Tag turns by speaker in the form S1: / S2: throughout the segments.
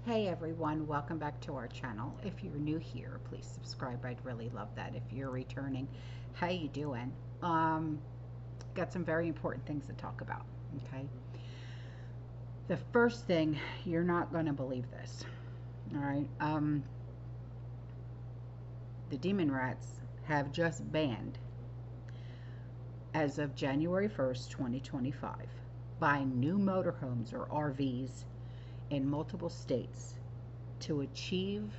S1: Hey everyone, welcome back to our channel. If you're new here, please subscribe. I'd really love that. If you're returning, how you doing? Um, got some very important things to talk about, okay? The first thing, you're not going to believe this, all right? The demon rats have just banned, as of January 1st, 2025, buying new motorhomes or RVs in multiple states to achieve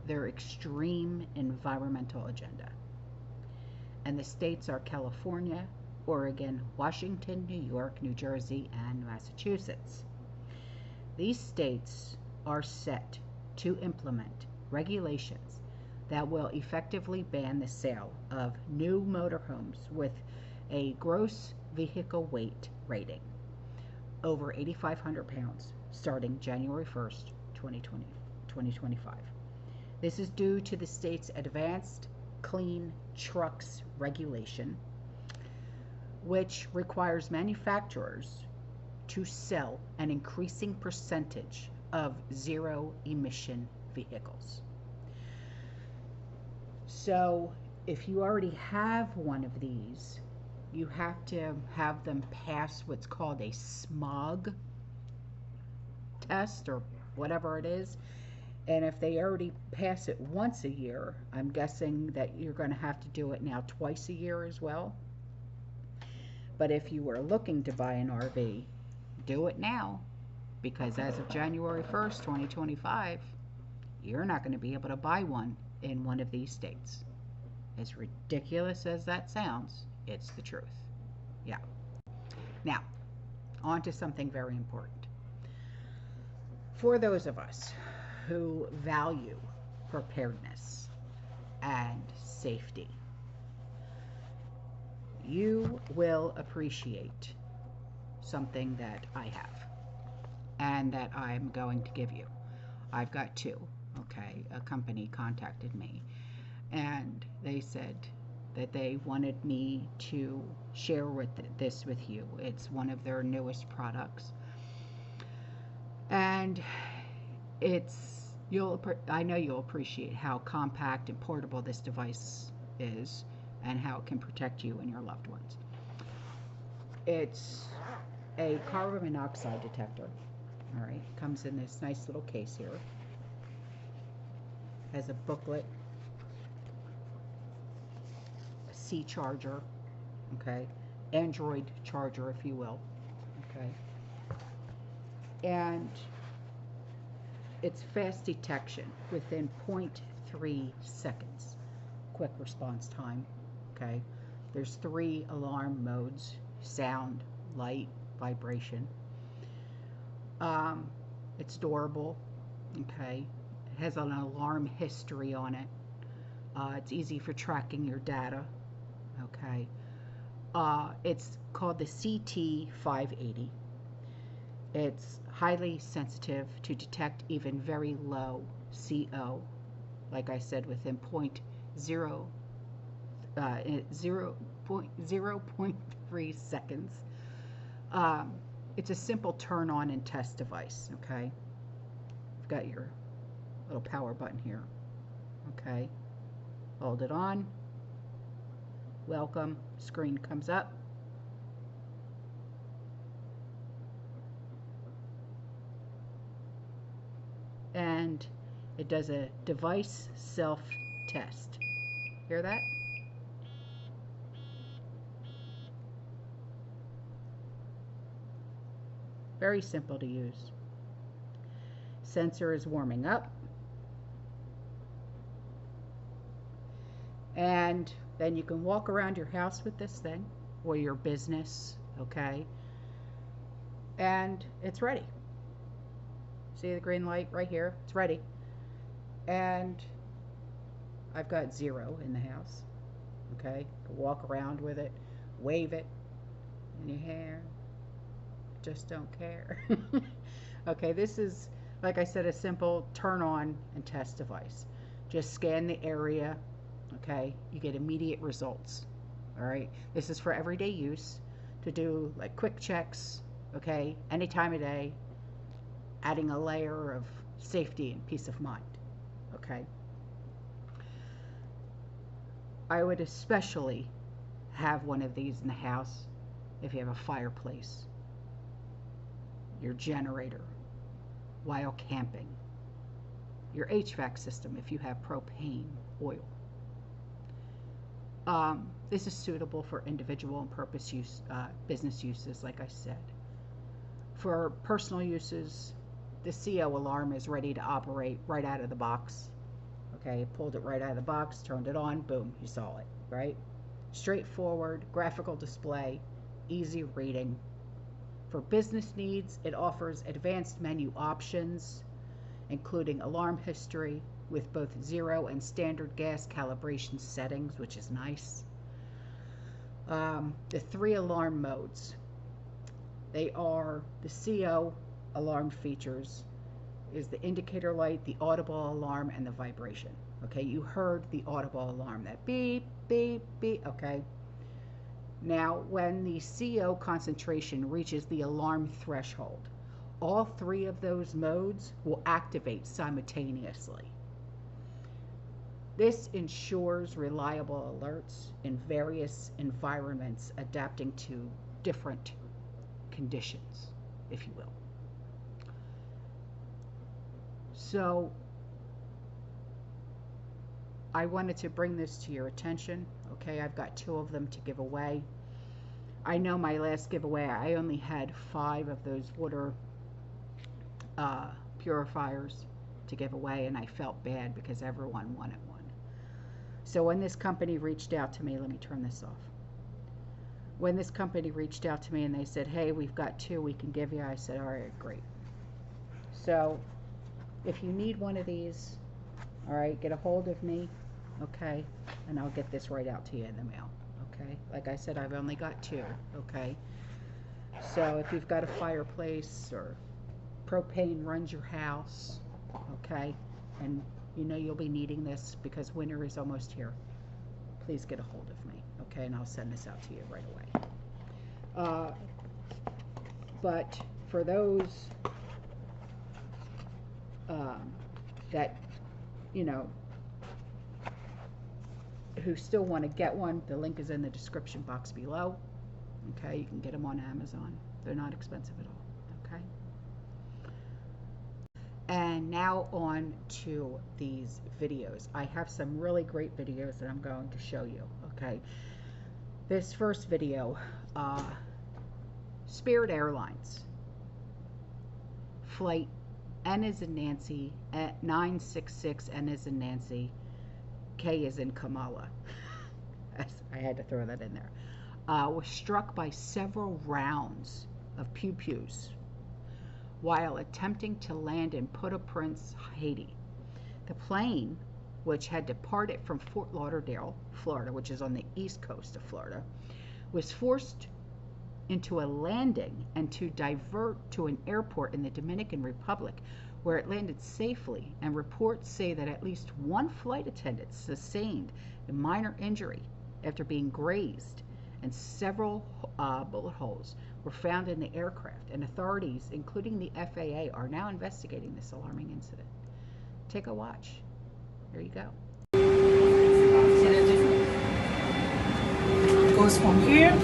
S1: their extreme environmental agenda. And the states are California, Oregon, Washington, New York, New Jersey, and Massachusetts. These states are set to implement regulations that will effectively ban the sale of new motorhomes with a gross vehicle weight rating over 8,500 pounds starting January 1st, 2025. This is due to the state's advanced clean trucks regulation, which requires manufacturers to sell an increasing percentage of zero emission vehicles. So if you already have one of these, you have to have them pass what's called a smog test or whatever it is. And if they already pass it once a year, I'm guessing that you're going to have to do it now twice a year as well. But if you were looking to buy an RV, do it now, because as of January 1st, 2025, you're not going to be able to buy one in one of these states. As ridiculous as that sounds, it's the truth. Yeah. Now, on to something very important. For those of us who value preparedness and safety, you will appreciate something that I have and that I'm going to give you. I've got two, okay? A company contacted me and they said that they wanted me to share this with you. It's one of their newest products. And I know you'll appreciate how compact and portable this device is and how it can protect you and your loved ones. It's a carbon monoxide detector. All right, comes in this nice little case here. Has a booklet, a C charger, okay, Android charger, if you will, okay, and it's fast detection within 0.3 seconds. Quick response time, okay? There's 3 alarm modes: sound, light, vibration. It's durable, okay? It has an alarm history on it. It's easy for tracking your data, okay? It's called the CT580. It's highly sensitive to detect even very low CO, like I said, within 0.3 seconds. It's a simple turn on and test device, okay? You've got your little power button here, okay? Hold it on. Welcome. Screen comes up. And it does a device self-test. Hear that? Very simple to use. Sensor is warming up. And then you can walk around your house with this thing, or your business, okay? And it's ready. See the green light right here? It's ready. And I've got 0 in the house, okay? Walk around with it, wave it in your hair. Just don't care. Okay, this is, like I said, a simple turn on and test device. Just scan the area, okay? You get immediate results, all right? This is for everyday use, to do like quick checks, okay? Any time of day, adding a layer of safety and peace of mind. Okay. I would especially have one of these in the house if you have a fireplace, your generator while camping, your HVAC system if you have propane oil. This is suitable for individual and purpose use, business uses, like I said. For personal uses, the CO alarm is ready to operate right out of the box. Okay, pulled it right out of the box, turned it on, boom, you saw it, right? Straightforward, graphical display, easy reading. For business needs, it offers advanced menu options, including alarm history with both zero and standard gas calibration settings, which is nice. The 3 alarm modes. They are the CO alarm features is the indicator light, the audible alarm, and the vibration. Okay, you heard the audible alarm, that beep, beep, beep, okay? Now, when the CO concentration reaches the alarm threshold, all 3 of those modes will activate simultaneously. This ensures reliable alerts in various environments adapting to different conditions, if you will. So I wanted to bring this to your attention. Okay, I've got 2 of them to give away. I know my last giveaway, I only had 5 of those water purifiers to give away, and I felt bad because everyone wanted one. So when this company reached out to me, let me turn this off. When this company reached out to me and they said, hey, we've got 2 we can give you, I said, all right, great. So if you need one of these, all right, get a hold of me, okay, and I'll get this right out to you in the mail, okay? Like I said, I've only got 2, okay? So if you've got a fireplace or propane runs your house, okay, and you know you'll be needing this because winter is almost here, please get a hold of me, okay, and I'll send this out to you right away. But for those that, you know, who still want to get one, the link is in the description box below. Okay, you can get them on Amazon. They're not expensive at all. Okay. And now on to these videos. I have some really great videos that I'm going to show you. Okay. This first video, Spirit Airlines flight N as in Nancy, 966, N as in Nancy, K as in Kamala. I had to throw that in there. Was struck by several rounds of pew-pews while attempting to land in Port-au-Prince, Haiti. The plane, which had departed from Fort Lauderdale, Florida, which is on the east coast of Florida, was forced into a landing and to divert to an airport in the Dominican Republic, where it landed safely, and reports say that at least 1 flight attendant sustained a minor injury after being grazed, and several bullet holes were found in the aircraft, and authorities, including the FAA, are now investigating this alarming incident. Take a watch. Here you go.
S2: Goes from here.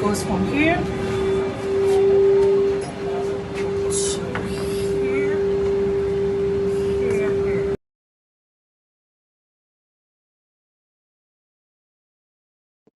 S2: Goes from here to here.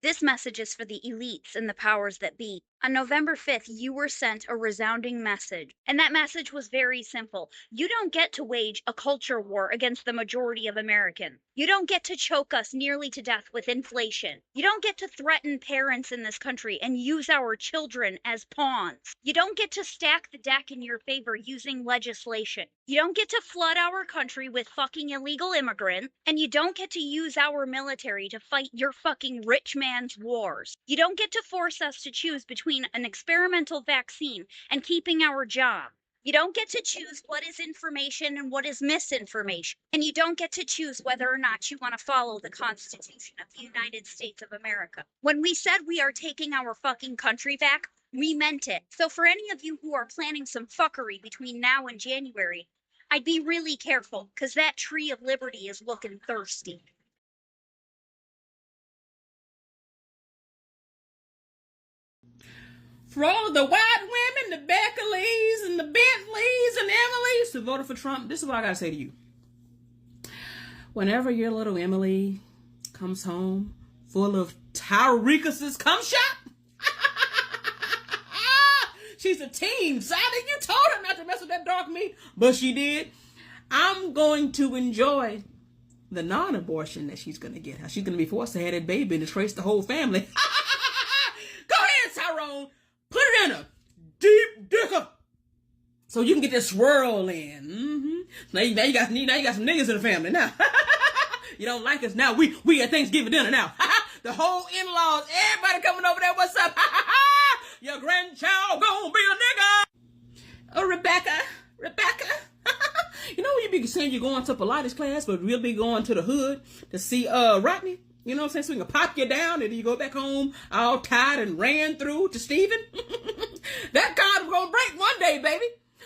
S3: This message is for the elites and the powers that be. On November 5th, you were sent a resounding message, and that message was very simple. You don't get to wage a culture war against the majority of Americans. You don't get to choke us nearly to death with inflation. You don't get to threaten parents in this country and use our children as pawns. You don't get to stack the deck in your favor using legislation. You don't get to flood our country with fucking illegal immigrants, and you don't get to use our military to fight your fucking rich man's wars. You don't get to force us to choose between an experimental vaccine and keeping our job. You don't get to choose what is information and what is misinformation. And you don't get to choose whether or not you want to follow the Constitution of the United States of America. When we said we are taking our fucking country back, we meant it. So for any of you who are planning some fuckery between now and January, I'd be really careful, because that tree of liberty is looking thirsty.
S4: For all of the white women, the Beckleys, and the Bentleys, and Emilys who voted for Trump, this is what I gotta say to you. Whenever your little Emily comes home full of Tyreekuses cum shot, she's a teen. Sadly, you told her not to mess with that dark meat, but she did. I'm going to enjoy the non-abortion that she's going to get. How she's going to be forced to have that baby and trace the whole family. Go ahead, Tyrone. Put it in a deep dicker so you can get this swirl in. Now you got some niggas in the family now. You don't like us now. We at Thanksgiving dinner now. The whole in-laws, everybody coming over there. What's up? Your grandchild gonna be a nigga. Oh, Rebecca. You know when you be saying you're going to Pilates class, but we'll be going to the hood to see Rodney? You know what I'm saying? So we can pop you down and you go back home all tired and ran through to Stephen. That card gonna break one day, baby.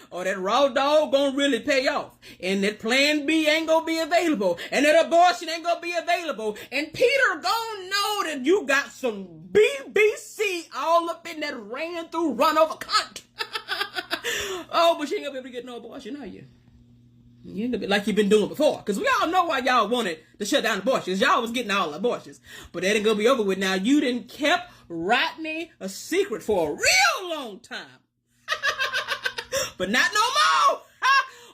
S4: Or that raw dog gonna really pay off. And that plan B ain't gonna be available. And that abortion ain't gonna be available. And Peter gonna know that you got some BBC all up in that ran through run over cunt. Oh, but you ain't gonna be able to get no abortion, are you? You ain't gonna be like you've been doing before. Because we all know why y'all wanted to shut down abortions. Y'all was getting all abortions. But that ain't gonna be over with now. You done kept Rodney a secret for a real long time. But not no more.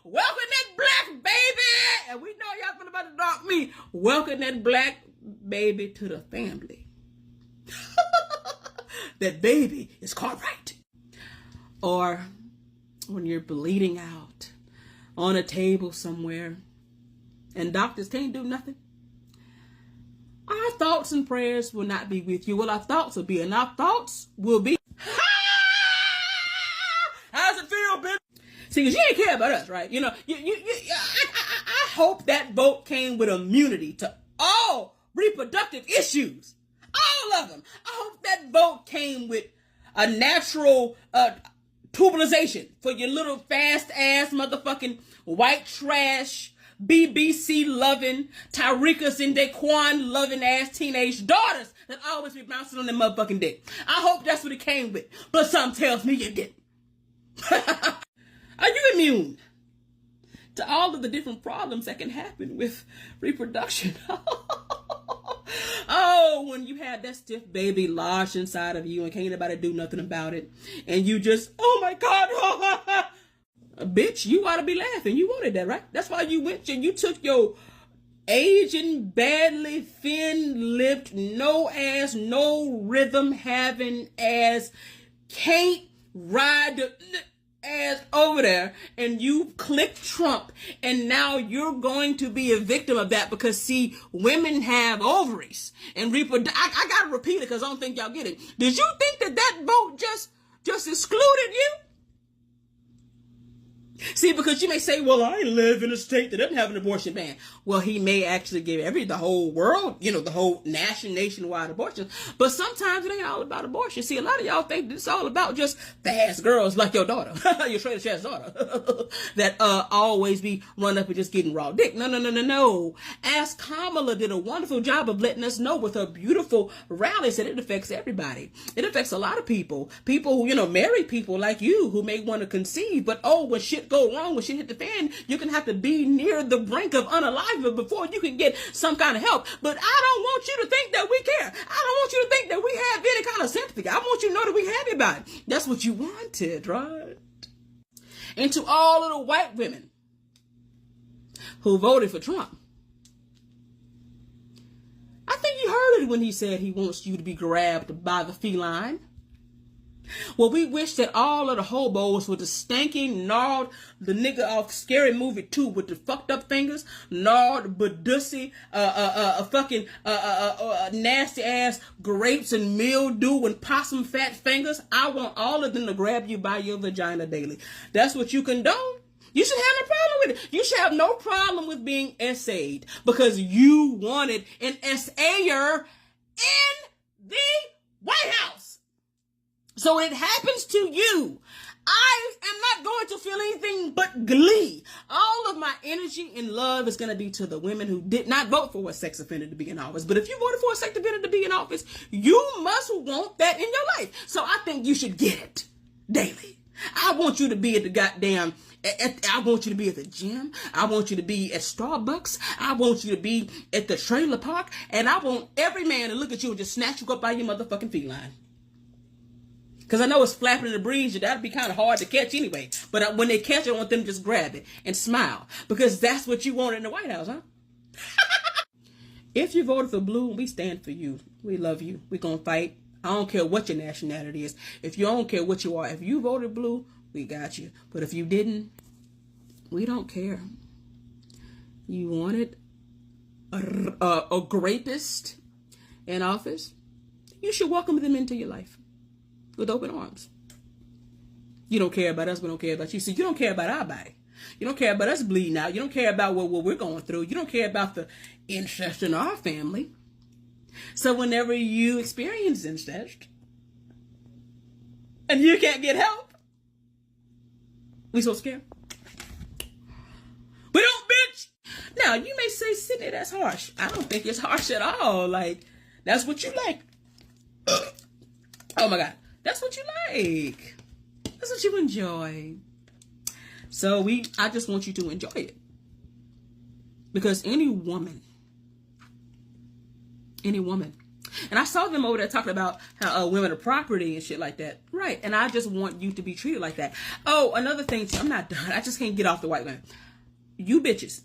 S4: Welcome that black baby. And we know y'all feel about the dark meat. Welcome that black baby to the family. That baby is caught right. Or when you're bleeding out on a table somewhere and doctors can't do nothing. Our thoughts and prayers will not be with you. Well, our thoughts will be, and our thoughts will be. How's it feel, bitch? See, because you ain't care about us, right? You know, I hope that vote came with immunity to all reproductive issues. All of them. I hope that vote came with a natural tubalization for your little fast ass motherfucking white trash, BBC loving, Tyreekus and Daquan loving ass teenage daughters that always be bouncing on their motherfucking dick. I hope that's what it came with. But something tells me you didn't. Are you immune to all of the different problems that can happen with reproduction? Oh, when you had that stiff baby lodged inside of you and can't anybody do nothing about it. And you just, oh my God. Bitch, you ought to be laughing. You wanted that, right? That's why you went and you took your Asian, badly thin-lipped, no ass, no rhythm having ass, can't ride the ass over there, and you clicked Trump, and now you're going to be a victim of that because, see, women have ovaries and I gotta repeat it because I don't think y'all get it. Did you think that vote just excluded you? See, because you may say, well, I live in a state that doesn't have an abortion ban. Well, he may actually give the whole world, the whole nationwide abortion. But sometimes it ain't all about abortion. See, a lot of y'all think it's all about just fast girls like your daughter, your straight ass daughter, that always be run up and just getting raw dick. No. Ask Kamala did a wonderful job of letting us know with her beautiful rallies that it affects everybody. It affects a lot of people. People who, married people like you who may want to conceive, but when shit shit go wrong, when shit hit the fan, you're going to have to be near the brink of unalive before you can get some kind of help. But I don't want you to think that we care. I don't want you to think that we have any kind of sympathy. I want you to know that we're happy about it. That's what you wanted, right? And to all of the white women who voted for Trump, I think you heard it when he said he wants you to be grabbed by the feline. Well, we wish that all of the hobos with the stinking, gnarled, the nigga off Scary Movie 2 with the fucked up fingers, gnarled, badussy, fucking, nasty ass grapes and mildew and possum fat fingers. I want all of them to grab you by your vagina daily. That's what you condone. You should have no problem with it. You should have no problem with being essayed because you wanted an essayer in the White House. So it happens to you. I am not going to feel anything but glee. All of my energy and love is going to be to the women who did not vote for a sex offender to be in office. But if you voted for a sex offender to be in office, you must want that in your life. So I think you should get it daily. I want you to be at the goddamn, I want you to be at the gym. I want you to be at Starbucks. I want you to be at the trailer park. And I want every man to look at you and just snatch you up by your motherfucking feline. Because I know it's flapping in the breeze. That'd be kind of hard to catch anyway. But when they catch it, I want them to just grab it and smile. Because that's what you want in the White House, huh? If you voted for blue, we stand for you. We love you. We're going to fight. I don't care what your nationality is. If you don't care what you are, if you voted blue, we got you. But if you didn't, we don't care. You wanted a rapist in office, you should welcome them into your life with open arms. You don't care about us, we don't care about you. So you don't care about our body. You don't care about us bleeding out. You don't care about what we're going through. You don't care about the incest in our family. So whenever you experience incest and you can't get help, we so scared. We don't, bitch. Now, you may say, Sydney, that's harsh. I don't think it's harsh at all. Like, that's what you like. Oh my God. That's what you like. That's what you enjoy. So I just want you to enjoy it. Because any woman, and I saw them over there talking about how women are property and shit like that. Right. And I just want you to be treated like that. Oh, another thing too. I'm not done. I just can't get off the white women. You bitches.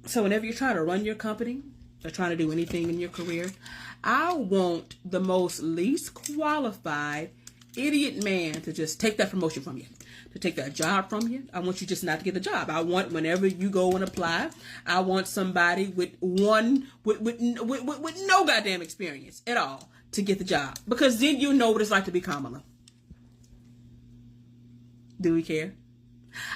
S4: So whenever you're trying to run your company or trying to do anything in your career, I want the most least qualified idiot man to just take that promotion from you, to take that job from you. I want you just not to get the job. I want whenever you go and apply, I want somebody with no goddamn experience at all to get the job, because then you know what it's like to be Kamala. Do we care?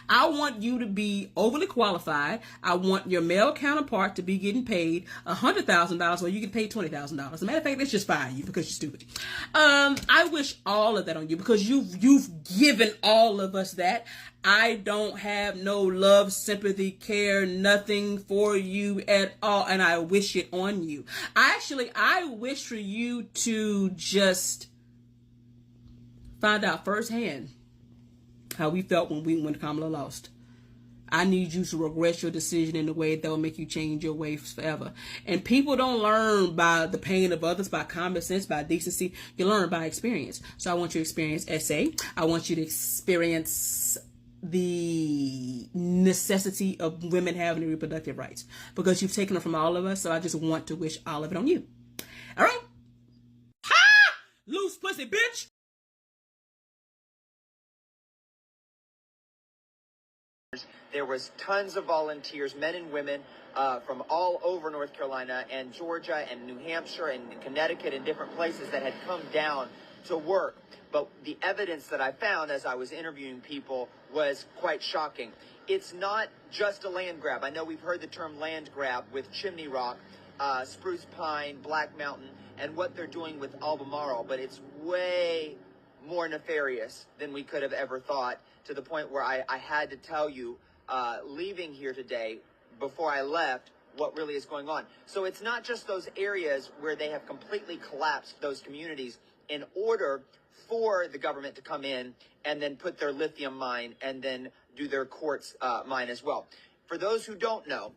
S4: I want you to be overly qualified. I want your male counterpart to be getting paid $100,000 while you get paid $20,000. As a matter of fact, let's just fire you because you're stupid. I wish all of that on you because you've given all of us that. I don't have no love, sympathy, care, nothing for you at all, and I wish it on you. I wish for you to just find out firsthand how we felt when Kamala lost. I need you to regret your decision in a way that will make you change your ways forever. And people don't learn by the pain of others, by common sense, by decency. You learn by experience. So I want you to experience SA. I want you to experience the necessity of women having reproductive rights, because you've taken it from all of us. So I just want to wish all of it on you. All right? Ha! Loose pussy, bitch!
S5: There was tons of volunteers, men and women, from all over North Carolina and Georgia and New Hampshire and Connecticut and different places that had come down to work. But the evidence that I found as I was interviewing people was quite shocking. It's not just a land grab. I know we've heard the term land grab with Chimney Rock, Spruce Pine, Black Mountain, and what they're doing with Albemarle, but it's way more nefarious than we could have ever thought, to the point where I had to tell you, leaving here today, before I left, what really is going on. So it's not just those areas where they have completely collapsed those communities. in order for the government to come in and then put their lithium mine and then do their quartz mine as well. For those who don't know,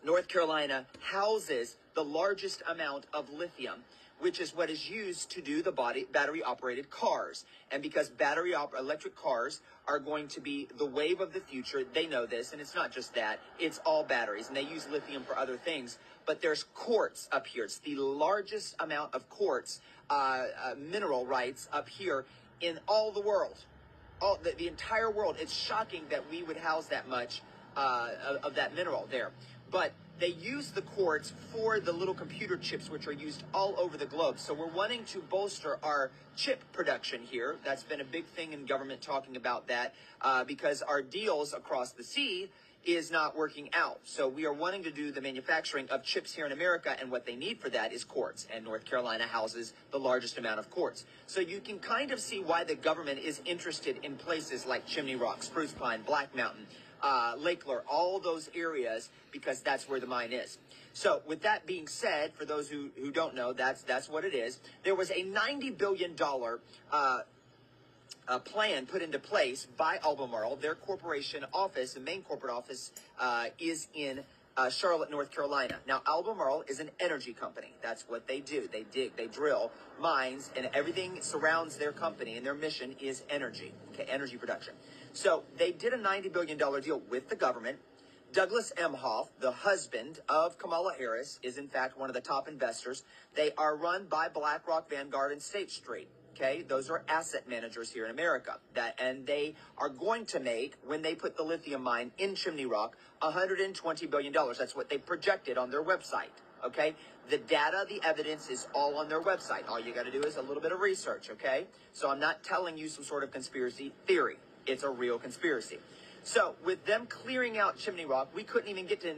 S5: North Carolina houses the largest amount of lithium, which is what is used to do the battery-operated cars. And because electric cars are going to be the wave of the future, they know this, and it's not just that, it's all batteries, and they use lithium for other things. But there's quartz up here. It's the largest amount of quartz mineral rights up here in all the world, the entire world. It's shocking that we would house that much of that mineral there. But they use the quartz for the little computer chips, which are used all over the globe. So we're wanting to bolster our chip production here. That's been a big thing in government talking about that because our deals across the sea is not working out. So we are wanting to do the manufacturing of chips here in America, and what they need for that is quartz. And North Carolina houses the largest amount of quartz. So you can kind of see why the government is interested in places like Chimney Rock, Spruce Pine, Black Mountain, Lake Lure, all those areas, because that's where the mine is. So with that being said, for those who don't know, that's what it is. There was a $90 billion plan put into place by Albemarle. Their corporation office, the main corporate office, is in Charlotte, North Carolina. Now, Albemarle is an energy company. That's what they do. They dig, they drill mines, and everything surrounds their company, and their mission is energy, okay, energy production. So they did a $90 billion deal with the government. Douglas Emhoff, the husband of Kamala Harris, is in fact one of the top investors. They are run by BlackRock, Vanguard, and State Street. Okay, those are asset managers here in America. And they are going to make, when they put the lithium mine in Chimney Rock, $120 billion. That's what they projected on their website. Okay, the data, the evidence is all on their website. All you got to do is a little bit of research. Okay, so I'm not telling you some sort of conspiracy theory. It's a real conspiracy. So with them clearing out Chimney Rock, we couldn't even get to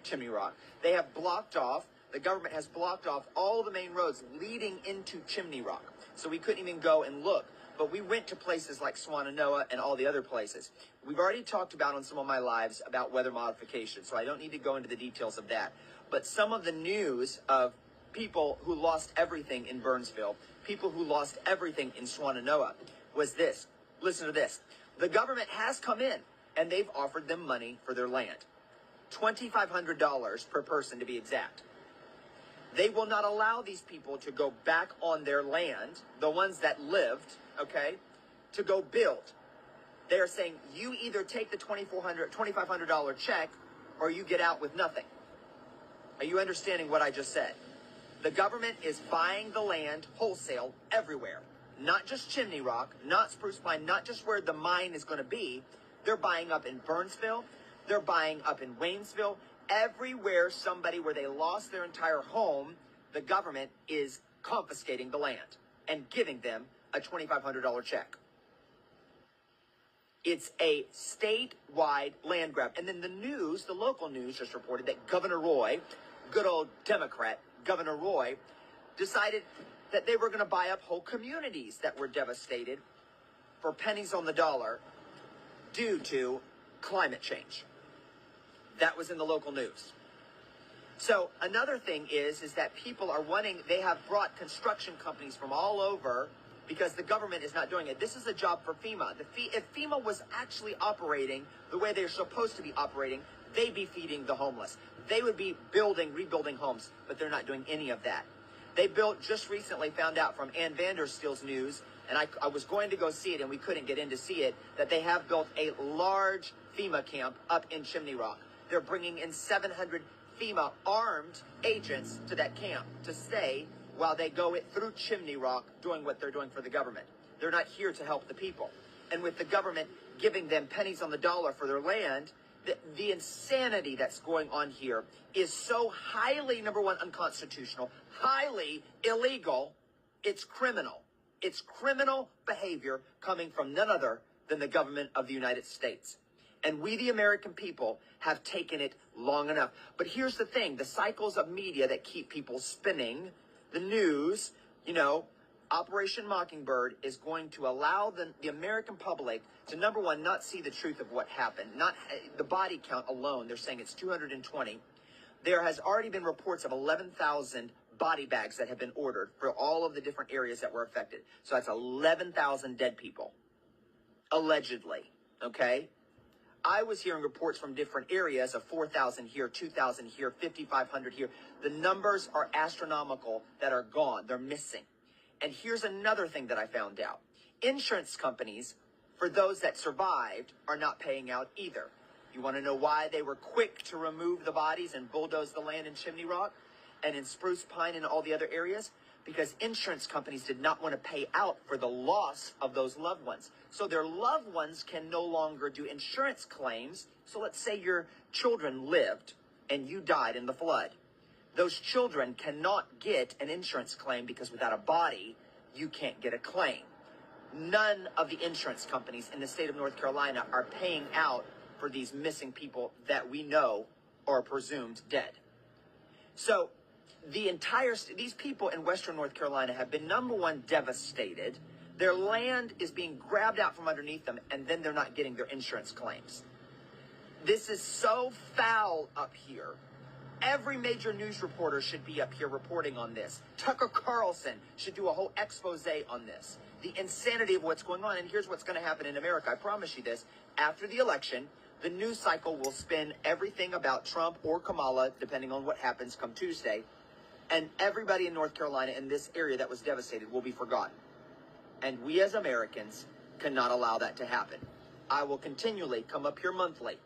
S5: Chimney Rock. They have blocked off, the government has blocked off all the main roads leading into Chimney Rock. So we couldn't even go and look. But we went to places like Swannanoa and all the other places. We've already talked about on some of my lives about weather modification, so I don't need to go into the details of that. But some of the news of people who lost everything in Burnsville, people who lost everything in Swannanoa, was this. Listen to this. The government has come in, and they've offered them money for their land. $2,500 per person, to be exact. They will not allow these people to go back on their land, the ones that lived, okay, to go build. They are saying, you either take the $2,500 check or you get out with nothing. Are you understanding what I just said? The government is buying the land wholesale everywhere. Not just Chimney Rock, not Spruce Pine, not just where the mine is going to be. They're buying up in Burnsville. They're buying up in Waynesville. Everywhere where they lost their entire home, the government is confiscating the land and giving them a $2,500 check. It's a statewide land grab. And then the news, the local news just reported that Governor Roy, good old Democrat, Governor Roy, decided that they were going to buy up whole communities that were devastated for pennies on the dollar due to climate change. That was in the local news. So another thing is that people are they have brought construction companies from all over because the government is not doing it. This is a job for FEMA. If FEMA was actually operating the way they're supposed to be operating, they'd be feeding the homeless. They would be rebuilding homes, but they're not doing any of that. They just recently found out from Ann Vandersteel's news, and I was going to go see it and we couldn't get in to see it, that they have built a large FEMA camp up in Chimney Rock. They're bringing in 700 FEMA armed agents to that camp to stay while they go through Chimney Rock doing what they're doing for the government. They're not here to help the people. And with the government giving them pennies on the dollar for their land, the insanity that's going on here is so highly, number one, unconstitutional, highly illegal, it's criminal. It's criminal behavior coming from none other than the government of the United States. And we, the American people, have taken it long enough. But here's the thing, the cycles of media that keep people spinning, the news, Operation Mockingbird is going to allow the American public to, number one, not see the truth of what happened. Not the body count alone, they're saying it's 220. There has already been reports of 11,000 body bags that have been ordered for all of the different areas that were affected. So that's 11,000 dead people, allegedly, okay? I was hearing reports from different areas of 4,000 here, 2,000 here, 5,500 here. The numbers are astronomical that are gone. They're missing. And here's another thing that I found out. Insurance companies, for those that survived, are not paying out either. You want to know why they were quick to remove the bodies and bulldoze the land in Chimney Rock and in Spruce Pine and all the other areas? Because insurance companies did not want to pay out for the loss of those loved ones. So their loved ones can no longer do insurance claims. So let's say your children lived and you died in the flood. Those children cannot get an insurance claim because without a body, you can't get a claim. None of the insurance companies in the state of North Carolina are paying out for these missing people that we know are presumed dead. So these people in Western North Carolina have been, number one, devastated. Their land is being grabbed out from underneath them, and then they're not getting their insurance claims. This is so foul up here. Every major news reporter should be up here reporting on this. Tucker Carlson should do a whole expose on this. The insanity of what's going on. And here's what's going to happen in America. I promise you this. After the election, the news cycle will spin everything about Trump or Kamala, depending on what happens come Tuesday. And everybody in North Carolina in this area that was devastated will be forgotten. And we as Americans cannot allow that to happen. I will continually come up here monthly